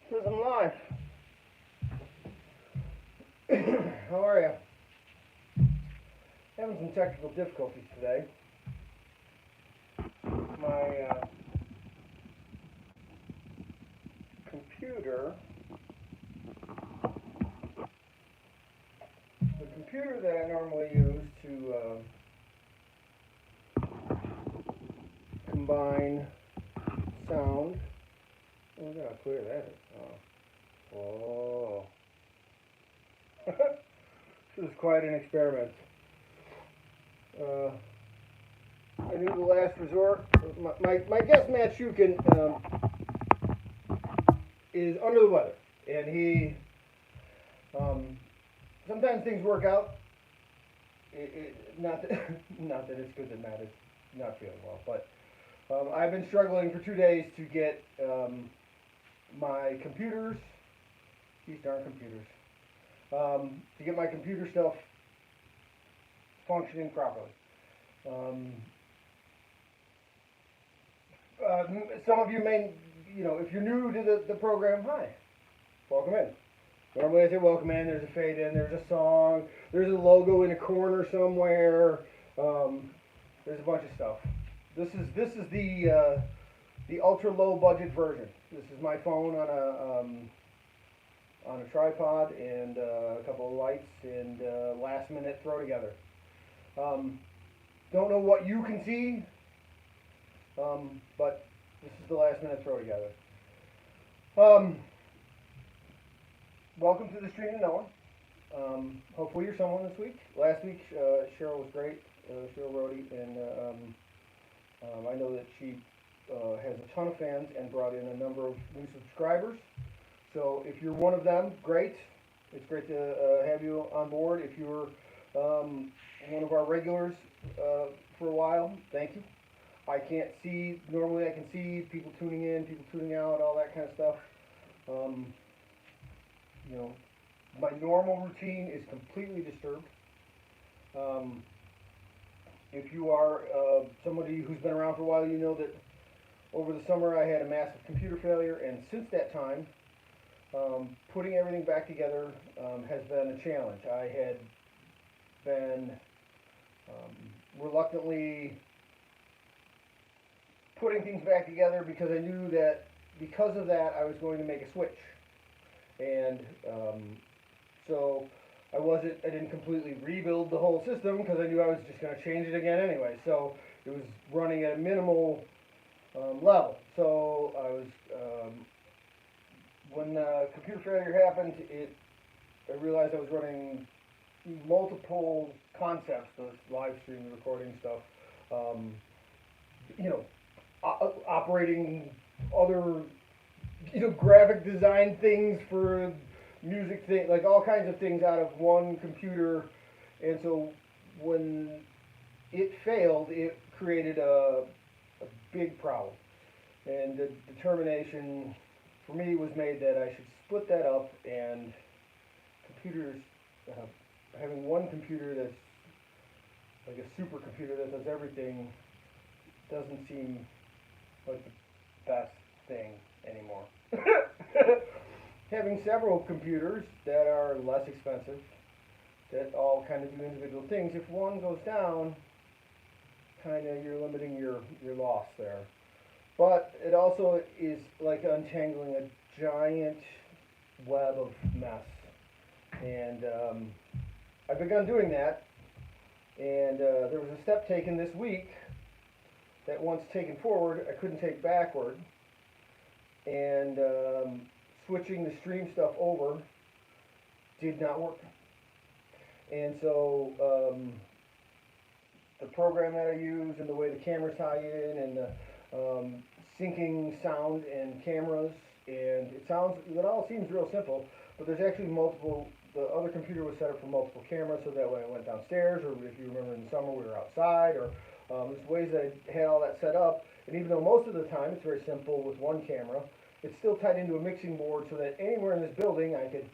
Because I'm live. How are you? Having some technical difficulties today. My computer, the computer that I normally use to combine sound. Oh, look how clear that is. Oh. This is quite an experiment. I knew the last resort. My guest, Matt Shukin, is under the weather, and he sometimes things work out. Not that not that it's good that Matt is not feeling well, but I've been struggling for 2 days to get my computers, these darn computers, to get my computer stuff functioning properly. Some of you may, if you're new to the program, hi, welcome in. Normally I say welcome in, there's a fade in, there's a song, there's a logo in a corner somewhere, there's a bunch of stuff. This is the ultra low budget version. This is my phone on a tripod and a couple of lights and last minute throw together. Don't know what you can see, but this is the last minute throw together. Welcome to the Stream to Noah. Hopefully you're someone this week. Last week Cheryl was great, Cheryl Rohde, and I know that she has a ton of fans and brought in a number of new subscribers. So if you're one of them, great. It's great to have you on board. If you're one of our regulars for a while, thank you. I can't see, normally I can see people tuning in, people tuning out, all that kind of stuff. My normal routine is completely disturbed. If you are somebody who's been around for a while, you know that over the summer I had a massive computer failure, and since that time, putting everything back together has been a challenge. I had been reluctantly putting things back together because I knew that because of that I was going to make a switch, and so I didn't completely rebuild the whole system because I knew I was just going to change it again anyway. So it was running at a minimal level. So I was when the computer failure happened, I realized I was running multiple concepts, those live stream recording stuff, operating other, graphic design things for music thing, like all kinds of things out of one computer. And so when it failed, it created a big problem. And the determination for me was made that I should split that up, and computers, having one computer that's like a supercomputer that does everything doesn't seem like the best thing anymore. Having several computers that are less expensive, that all kind of do individual things, if one goes down, kind of you're limiting your loss there. But it also is like untangling a giant web of mess. And I've begun doing that, and there was a step taken this week that once taken forward, I couldn't take backward, and switching the stream stuff over did not work. And so the program that I use and the way the cameras tie in and the syncing sound and cameras, and it all seems real simple, but there's actually multiple. The other computer was set up for multiple cameras, so that way I went downstairs, or if you remember in the summer we were outside, or there's ways that I had all that set up. And even though most of the time it's very simple with one camera, it's still tied into a mixing board so that anywhere in this building I could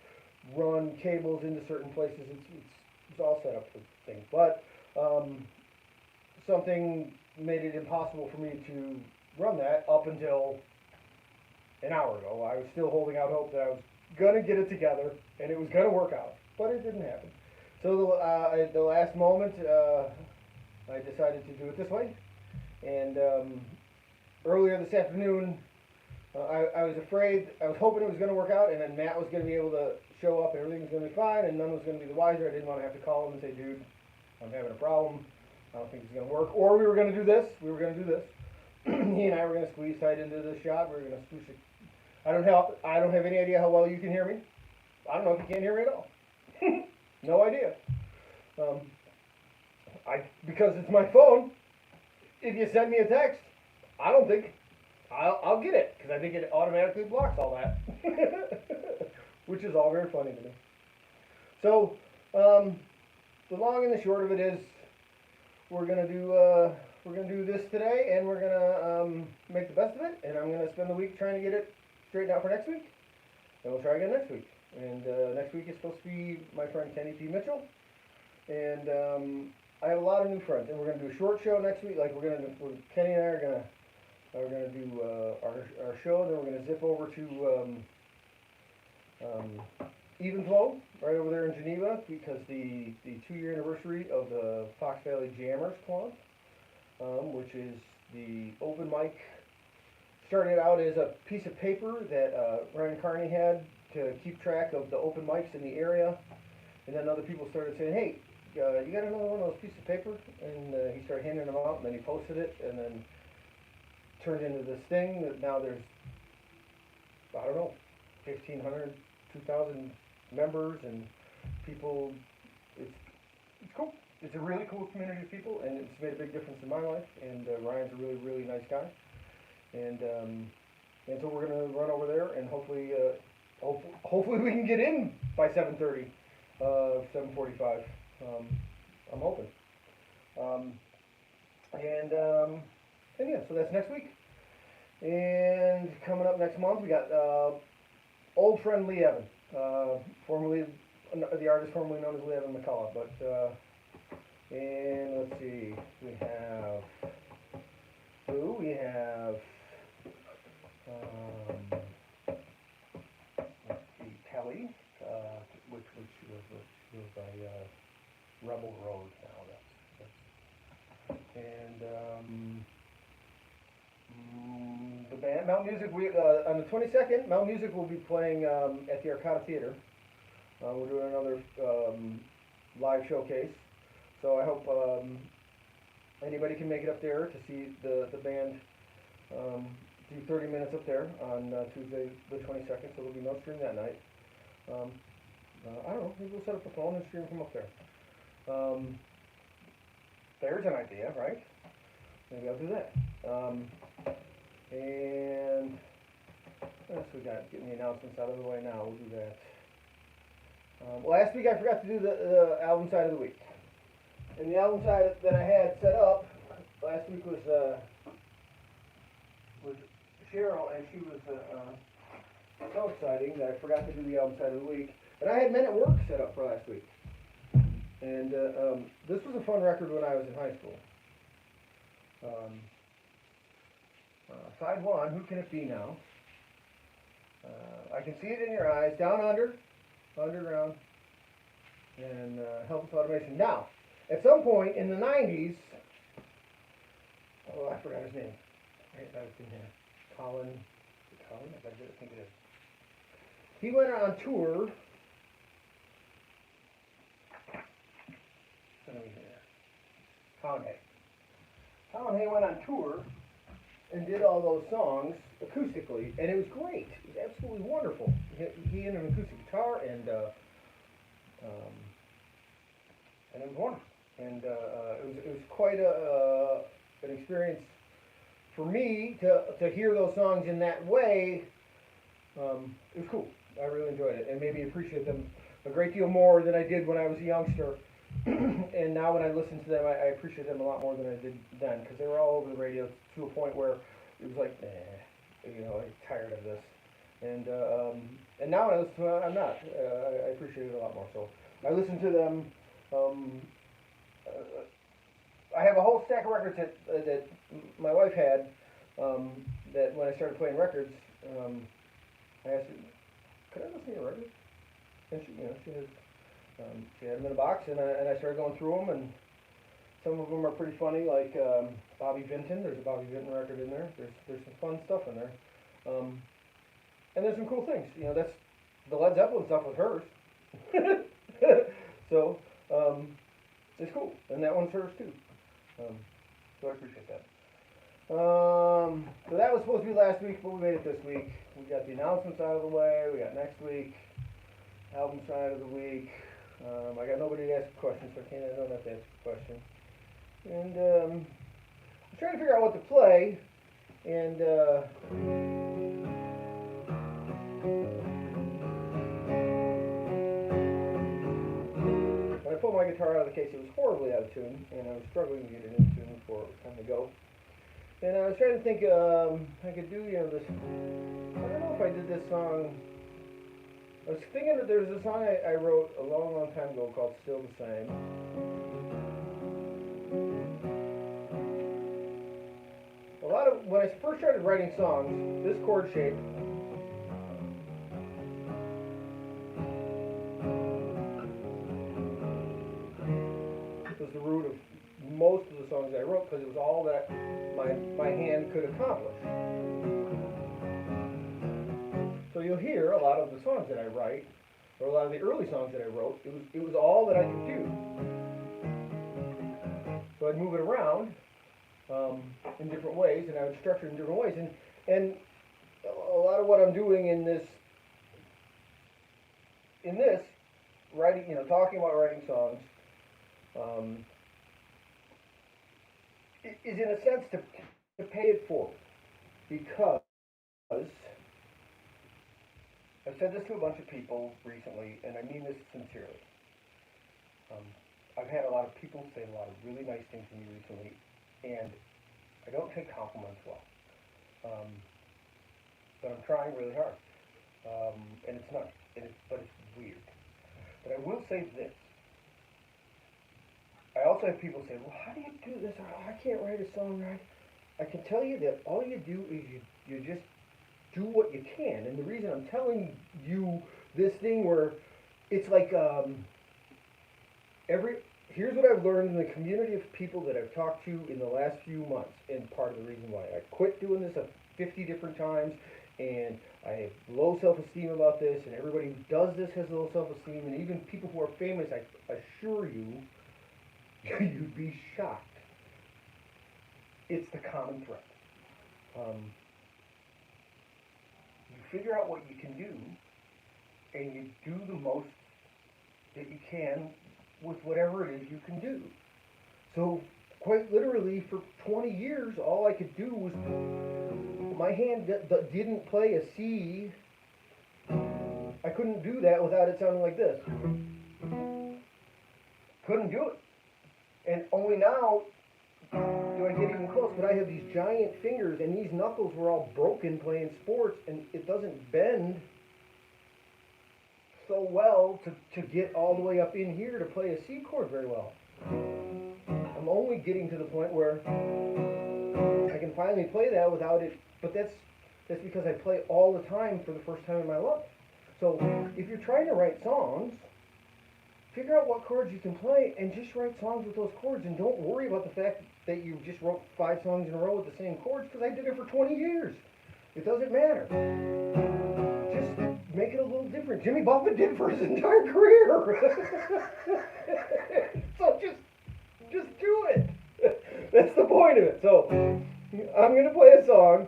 run cables into certain places. It's all set up for things. But something made it impossible for me to run that up until an hour ago. I was still holding out hope that I was gonna get it together and it was gonna work out, but it didn't happen. So at the last moment, I decided to do it this way. And earlier this afternoon, I was afraid, I was hoping it was going to work out, and then Matt was going to be able to show up and everything was going to be fine, and none was going to be the wiser. I didn't want to have to call him and say, dude, I'm having a problem. I don't think it's going to work. Or we were going to do this. He and I were going to squeeze tight into the shot. We were going to squeeze it. I don't have any idea how well you can hear me. I don't know if you can't hear me at all. No idea. Because it's my phone, if you send me a text, I don't think I'll get it, because I think it automatically blocks all that, which is all very funny to me. So the long and the short of it is, we're gonna do this today, and we're gonna make the best of it, and I'm gonna spend the week trying to get it straightened out for next week, and we'll try again next week. And next week is supposed to be my friend Kenny P. Mitchell, and I have a lot of new friends, and we're gonna do a short show next week. Like Kenny and I are gonna do our show, and then we're gonna zip over to Even Flow right over there in Geneva, because the 2-year anniversary of the Fox Valley Jammers Club, which is the open mic. Started out as a piece of paper that Ryan Carney had to keep track of the open mics in the area, and then other people started saying, hey, you got another one of those pieces of paper? And he started handing them out, and then he posted it, and then turned into this thing that now there's, I don't know, 1,500, 2,000 members, and people. It's cool. It's a really cool community of people, and it's made a big difference in my life. And Ryan's a really, really nice guy. And so we're gonna run over there, and hopefully we can get in by 7:30, 7:45. I'm hoping. And yeah, so that's next week. And coming up next month, we got old friend Lee Evan, formerly the artist formerly known as Lee Evan McCullough. But and let's see, we have let's see, Kelly, which was by Rebel Road now. And the band MeL Muzic. On the 22nd, MeL Muzic will be playing at the Arcata Theater. We're doing another live showcase. So I hope anybody can make it up there to see the band do 30 minutes up there on Tuesday the 22nd. So there'll be no stream that night. I don't know. Maybe we'll set up a phone and stream from up there. There's an idea, right? Maybe I'll do that. And what else we got? Getting the announcements out of the way now. We'll do that. Last week I forgot to do the album side of the week. And the album side that I had set up last week was Cheryl, and she was so exciting that I forgot to do the album side of the week. And I had Men at Work set up for last week. And this was a fun record when I was in high school. Side 1, Who Can It Be Now? I Can See It in Your Eyes, Down Under, Underground, and Helpless Automation. Now, at some point in the 90s, I forgot his name. I was in here. Colin? I think it is. He went on tour. Colin Hay went on tour and did all those songs acoustically, and it was great. It was absolutely wonderful. He had an acoustic guitar, and it was wonderful. And it was quite an experience for me to hear those songs in that way. It was cool. I really enjoyed it, and made me appreciate them a great deal more than I did when I was a youngster. And now when I listen to them, I appreciate them a lot more than I did then, because they were all over the radio to a point where it was like, I'm tired of this. And now when I listen to them, I'm not. I appreciate it a lot more. So I listen to them. I have a whole stack of records that my wife had, that when I started playing records, I asked her, could I listen to your records? And she had them in a box, and I started going through them, and some of them are pretty funny, like Bobby Vinton. There's a Bobby Vinton record in there. There's some fun stuff in there, and there's some cool things. That's the Led Zeppelin stuff was hers, so it's cool, and that one's hers too. So I appreciate that. So that was supposed to be last week, but we made it this week. We got the announcements out of the way. We got next week, album side of the week. I got nobody to ask questions, so I don't have to ask a question. And I'm trying to figure out what to play, and when I pulled my guitar out of the case, it was horribly out of tune, and I was struggling to get it in tune before it was time to go. And I was trying to think, I could do, this, I don't know if I did this song. I was thinking that there's a song I wrote a long, long time ago called Still the Same. When I first started writing songs, this chord shape was the root of most of the songs I wrote, because it was all that my hand could accomplish. So you'll hear a lot of the songs that I write, or a lot of the early songs that I wrote, it was all that I could do. So I'd move it around in different ways, and I would structure it in different ways. And a lot of what I'm doing in this writing, talking about writing songs, is in a sense to pay it forward, because I've said this to a bunch of people recently, and I mean this sincerely. I've had a lot of people say a lot of really nice things to me recently, and I don't take compliments well. But I'm trying really hard. And it's not, but it's weird. But I will say this. I also have people say, well, how do you do this? I can't write a song right. I can tell you that all you do is you just do what you can. And the reason I'm telling you this thing where it's like here's what I've learned in the community of people that I've talked to in the last few months, and part of the reason why I quit doing this 50 different times, and I have low self-esteem about this, and everybody who does this has low self-esteem, and even people who are famous, I assure you, you'd be shocked. It's the common thread. You figure out what you can do, and you do the most that you can with whatever it is you can do. So, quite literally, for 20 years, all I could do was, my hand didn't play a C. I couldn't do that without it sounding like this. Couldn't do it. And only now do I get even close, but I have these giant fingers, and these knuckles were all broken playing sports, and it doesn't bend so well to get all the way up in here to play a C chord very well. I'm only getting to the point where I can finally play that without it, but that's because I play all the time for the first time in my life. So if you're trying to write songs, figure out what chords you can play and just write songs with those chords, and don't worry about the fact that you just wrote 5 songs in a row with the same chords, because I did it for 20 years. It doesn't matter. Just make it a little different. Jimmy Buffett did for his entire career. So just do it. That's the point of it. So I'm going to play a song.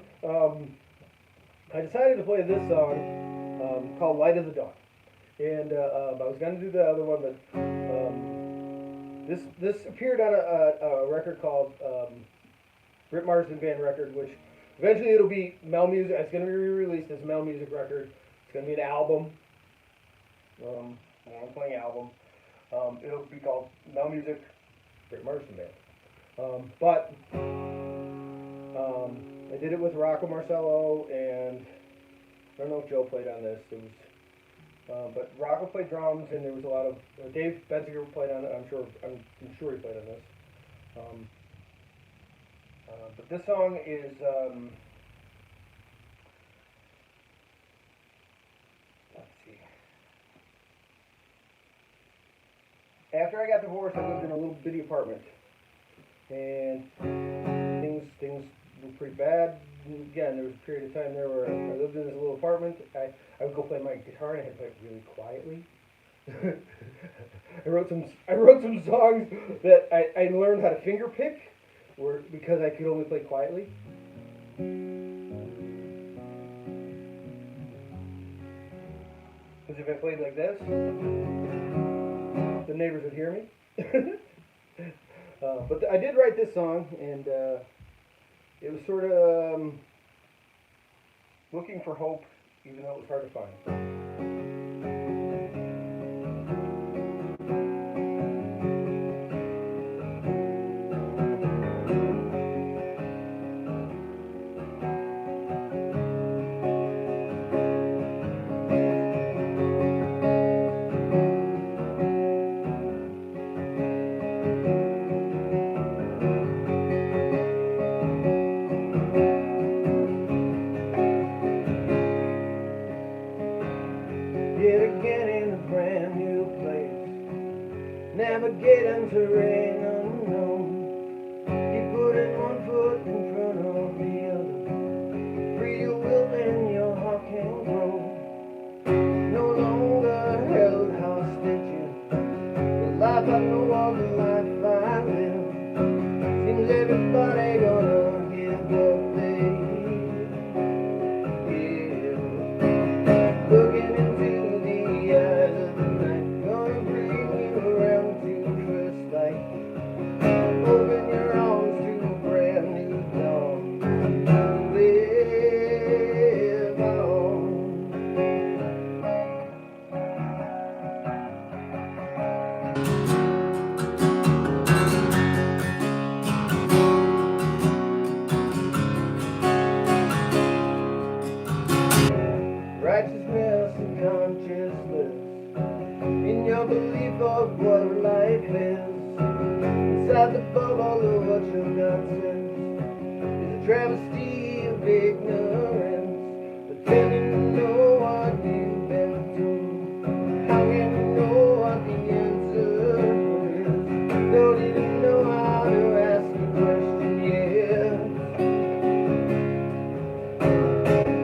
I decided to play this song called Light of the Dawn. And I was going to do the other one, but this appeared on a record called Rip Marsden Band record, which eventually it'll be MeL Muzic. It's going to be re-released as MeL Muzic record. It's going to be an album. I'm playing an album. It'll be called MeL Muzic Rip Marsden Band. But I did it with Rocco Marcello, and I don't know if Joe played on this. It was, but Rocco played drums, and there was a lot of Dave Benziger played on it. I'm sure he played on this. But this song is after I got divorced, I lived in a little bitty apartment, and things were pretty bad. Again, there was a period of time there where I lived in this little apartment. I would go play my guitar, and I had to play it really quietly. I wrote some songs that I learned how to finger pick, because I could only play quietly. Because if I played like this, the neighbors would hear me. But I did write this song, and it was sort of looking for hope, even though it was hard to find. Yet again in a brand new place, navigating terrain unknown. You putting one foot in front of the other, free your will and your heart can grow. No longer held hostage, the life I know of the life I live. Seems everybody gonna give what they give. Looking into the eyes of the night, gonna bring you around to first light. Open your arms to a brand new dawn. Live on. Righteousness and consciousness in your belief of what life is. Inside the bubble of what your God says is a travesty of ignorance. Pretending to know what you've been through. How can you know what the answer is? Don't even know how to ask the question yet.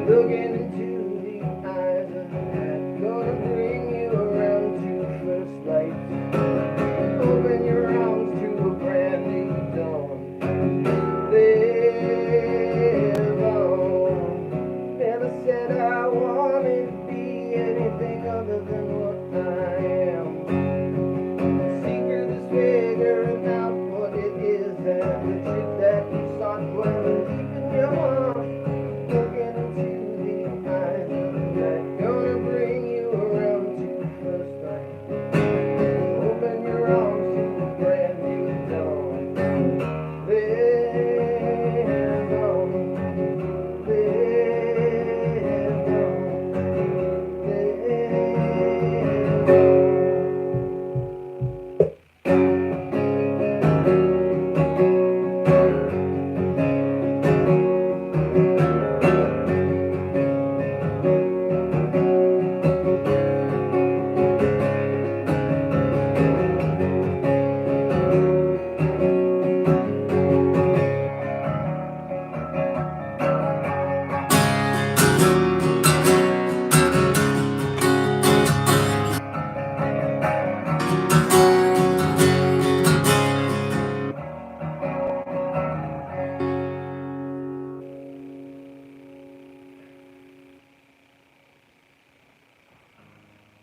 Looking into the eyes of the night, gonna bring you around to first light. Open your arms to a brand new dawn. Live on. Never said I wanted to be anything other than what I am. The secret is figuring out what it is, and the truth that you sought dwelling deep in your heart. Looking into the eyes of the night, gonna bring you around to first light. Open your arms to a brand new dawn. Live on, live on, live on.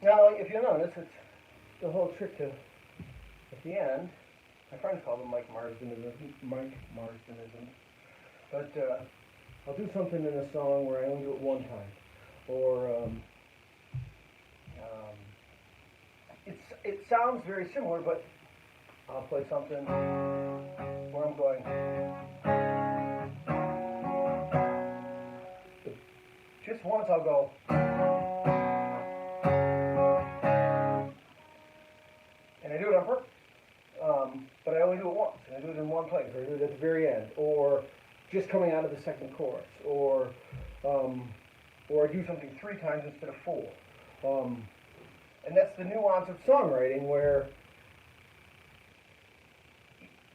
Now, if you'll notice, it's the whole trick to, at the end, my friends call them Mike Marsdenism, but I'll do something in a song where I only do it one time, or it sounds very similar, but I'll play something where I'm going. Just once I'll go. And I do it on purpose. But I only do it once, and I do it in one place, or I do it at the very end, or just coming out of the second chorus, or I do something 3 times instead of 4. And that's the nuance of songwriting, where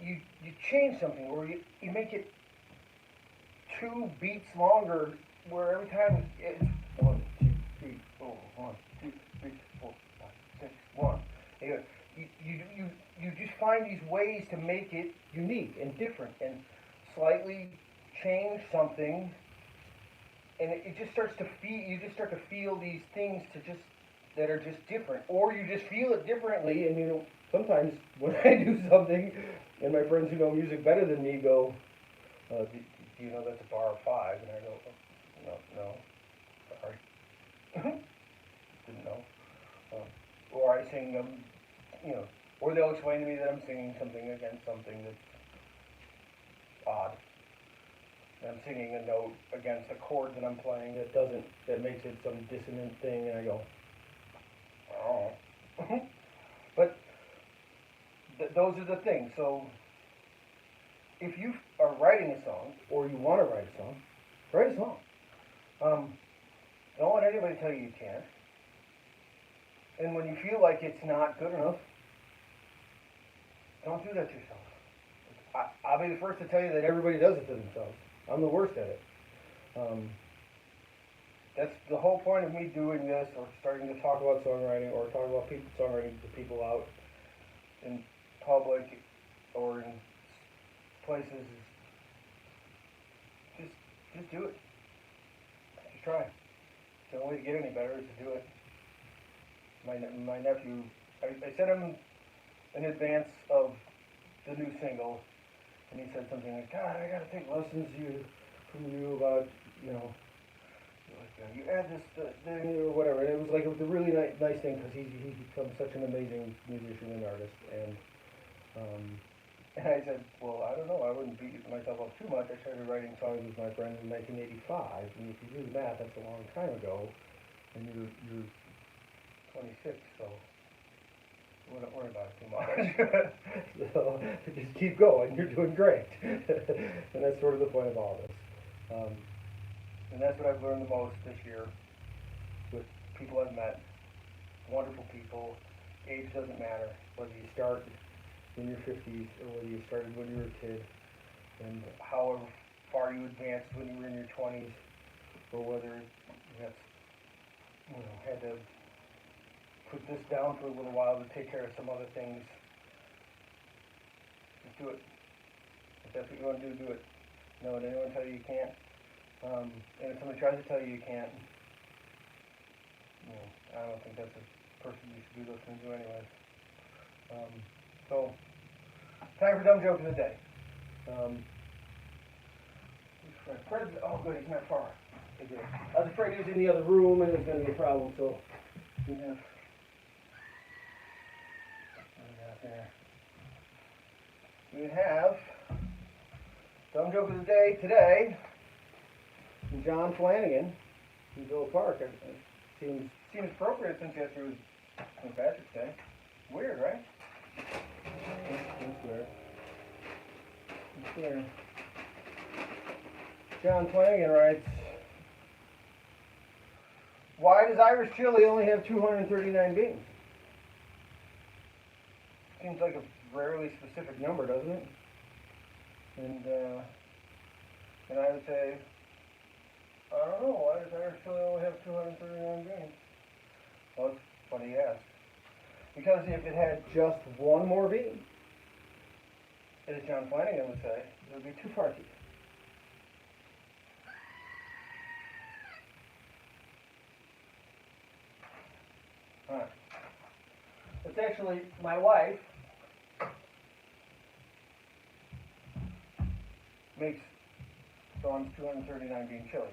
you change something, or you make it 2 beats longer, where every time it's 1, 2, 3, 4, 1, 2, 3, 4, 5, 6, 1. You just find these ways to make it unique and different and slightly change something, and it just starts to feel. You just start to feel these things that are just different, or you just feel it differently. And sometimes when I do something, and my friends who know music better than me go, do you know that's a bar of 5? And I go, no, sorry, didn't know. Or I sing them, or they'll explain to me that I'm singing something against something that's odd. I'm singing a note against a chord that I'm playing that makes it some dissonant thing, and I go, oh. But those are the things. So if you are writing a song, or you want to write a song, write a song. Don't let anybody tell you can't. And when you feel like it's not good enough, don't do that to yourself. I'll be the first to tell you that everybody does it to themselves. I'm the worst at it. That's the whole point of me doing this, or starting to talk about songwriting, or talk about songwriting to people out in public or in places. Just do it. Just try. The only way to get any better is to do it. My nephew, I sent him in advance of the new single, and he said something like, God, I gotta take lessons from you about, you add this thing or whatever. And it was like a really nice thing, because he's become such an amazing musician and artist. And I said, well, I don't know, I wouldn't beat myself up too much. I started writing songs with my friends in 1985, and if you do the math, that's a long time ago, and you're 26, so we don't worry about it too much. So just keep going, you're doing great. And that's sort of the point of all this. And that's what I've learned the most this year with people I've met. Wonderful people. Age doesn't matter, whether you start in your 50s or whether you started when you were a kid, and however far you advanced when you were in your 20s, or whether you had to put this down for a little while to take care of some other things. Just do it. If that's what you want to do it. Don't let anyone tell you you can't. And if somebody tries to tell you you can't, I don't think that's a person you should be listening to anyways. So, time for dumb joke of the day. Oh good, he's not far. I was afraid he was in the other room and it was going to be a problem, so we have dumb joke of the day today from John Flanagan in Villa Park. It seems appropriate since yesterday was St. Patrick's Day. Weird, right? That's weird. That's weird. John Flanagan writes, why does Irish chili only have 239 beans? Seems like a rarely specific number, doesn't it? And I would say, I don't know, why does Irish chili only have 239 beans? Well, it's funny you ask. Because if it had just one more bean, as John Flanagan would say, it would be 2 parties. Alright. It's actually my wife makes Dawn's 239 bean chili.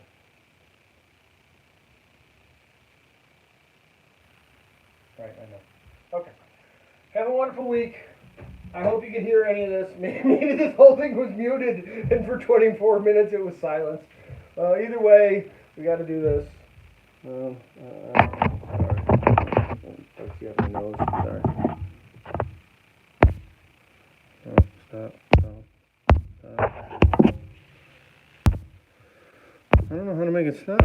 Right, I know. Okay. Have a wonderful week. I hope you can hear any of this. Maybe this whole thing was muted and for 24 minutes it was silence. Either way, we got to do this. Sorry. Pokes you up my nose. Sorry. Stop. I don't know how to make it stop.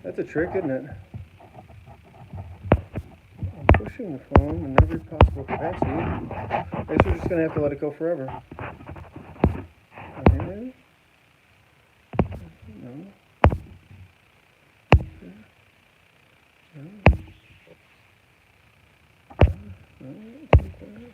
That's a trick, isn't it? Push it. pushing the foam in every possible capacity. I guess we're just going to have to let it go forever. Okay, maybe? No. Okay. No. No. Okay.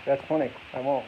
That's funny. I won't.